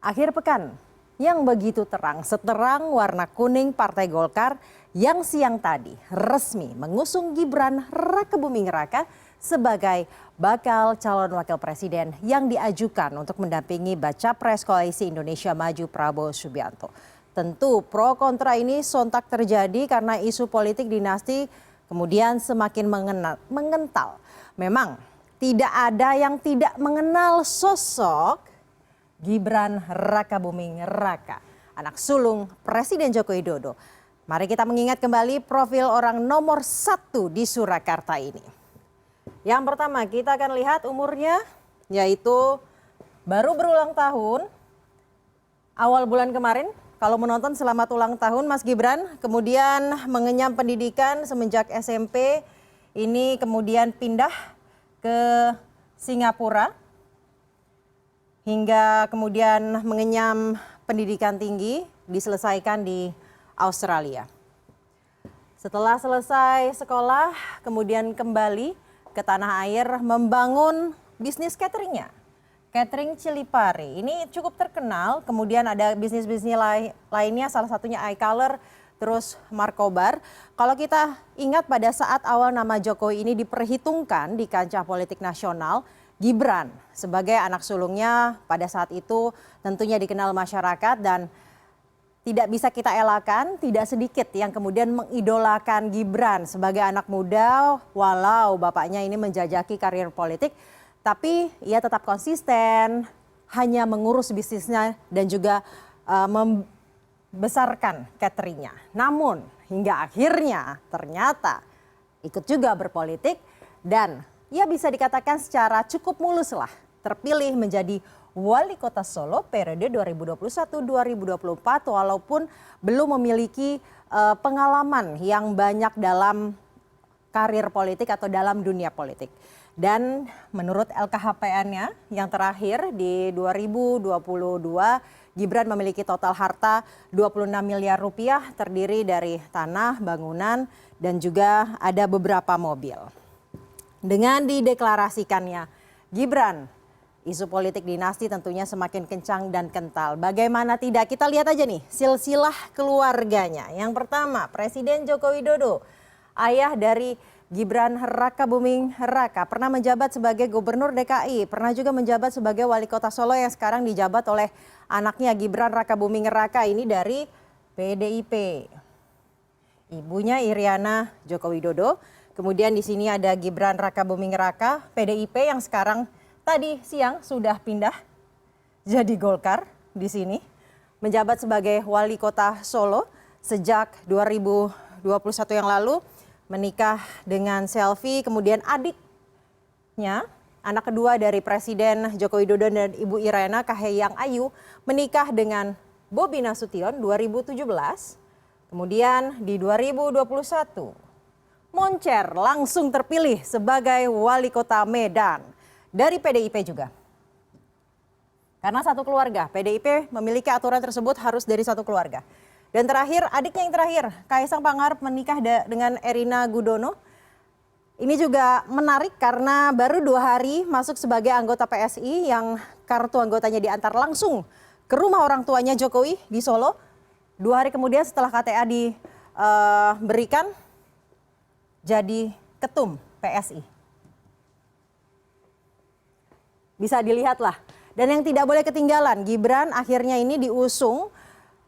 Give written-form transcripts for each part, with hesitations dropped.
Akhir pekan yang begitu terang, seterang warna kuning Partai Golkar yang siang tadi resmi mengusung Gibran Rakebuming Raka sebagai bakal calon wakil presiden yang diajukan untuk mendampingi baca pres Koalisi Indonesia Maju Prabowo Subianto. Tentu pro kontra ini sontak terjadi karena isu politik dinasti kemudian semakin mengental. Memang tidak ada yang tidak mengenal sosok Gibran Rakebuming Raka, anak sulung Presiden Joko Widodo. Mari kita mengingat kembali profil orang nomor 1 di Surakarta ini. Yang pertama kita akan lihat umurnya, yaitu baru berulang tahun awal bulan kemarin. Kalau menonton selamat ulang tahun Mas Gibran, kemudian mengenyam pendidikan semenjak SMP, ini kemudian pindah ke Singapura, hingga kemudian mengenyam pendidikan tinggi diselesaikan di Australia. Setelah selesai sekolah, kemudian kembali ke tanah air membangun bisnis cateringnya. Catering Cili Pari, ini cukup terkenal, kemudian ada bisnis-bisnis lainnya, salah satunya iColor, terus Markobar. Kalau kita ingat pada saat awal nama Jokowi ini diperhitungkan di kancah politik nasional, Gibran sebagai anak sulungnya pada saat itu tentunya dikenal masyarakat dan tidak bisa kita elakkan, tidak sedikit yang kemudian mengidolakan Gibran sebagai anak muda walau bapaknya ini menjajaki karir politik, tapi ia tetap konsisten hanya mengurus bisnisnya dan juga membesarkan cateringnya. Namun hingga akhirnya ternyata ikut juga berpolitik dan ia bisa dikatakan secara cukup mulus lah terpilih menjadi wali kota Solo periode 2021-2024 walaupun belum memiliki pengalaman yang banyak dalam karir politik atau dalam dunia politik. Dan menurut LKHPN-nya yang terakhir di 2022, Gibran memiliki total harta 26 miliar rupiah terdiri dari tanah, bangunan, dan juga ada beberapa mobil. Dengan dideklarasikannya Gibran, isu politik dinasti tentunya semakin kencang dan kental. Bagaimana tidak, kita lihat aja nih silsilah keluarganya. Yang pertama Presiden Joko Widodo, ayah dari Gibran Rakebuming Raka, pernah menjabat sebagai Gubernur DKI, pernah juga menjabat sebagai Wali Kota Solo yang sekarang dijabat oleh anaknya Gibran Rakebuming Raka, ini dari PDIP. Ibunya Iriana Joko Widodo. Kemudian di sini ada Gibran Rakebuming Raka, PDIP yang sekarang tadi siang sudah pindah jadi Golkar di sini. Menjabat sebagai Wali Kota Solo sejak 2021 yang lalu. Menikah dengan Selvi, kemudian adiknya, anak kedua dari Presiden Joko Widodo dan Ibu Iriana, Kahiyang Ayu, menikah dengan Bobi Nasution 2017. Kemudian di 2021, Moncer langsung terpilih sebagai Wali Kota Medan dari PDIP juga. Karena satu keluarga, PDIP memiliki aturan tersebut harus dari satu keluarga. Dan terakhir, adiknya yang terakhir, Kaisang Pangarep menikah dengan Erina Gudono. Ini juga menarik karena baru 2 hari masuk sebagai anggota PSI yang kartu anggotanya diantar langsung ke rumah orang tuanya Jokowi di Solo. 2 hari kemudian setelah KTA diberikan, jadi ketum PSI. Bisa dilihatlah. Dan yang tidak boleh ketinggalan, Gibran akhirnya ini diusung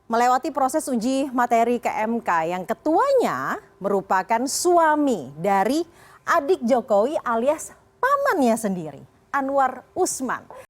melewati proses uji materi ke MK yang ketuanya merupakan suami dari adik Jokowi alias pamannya sendiri, Anwar Usman.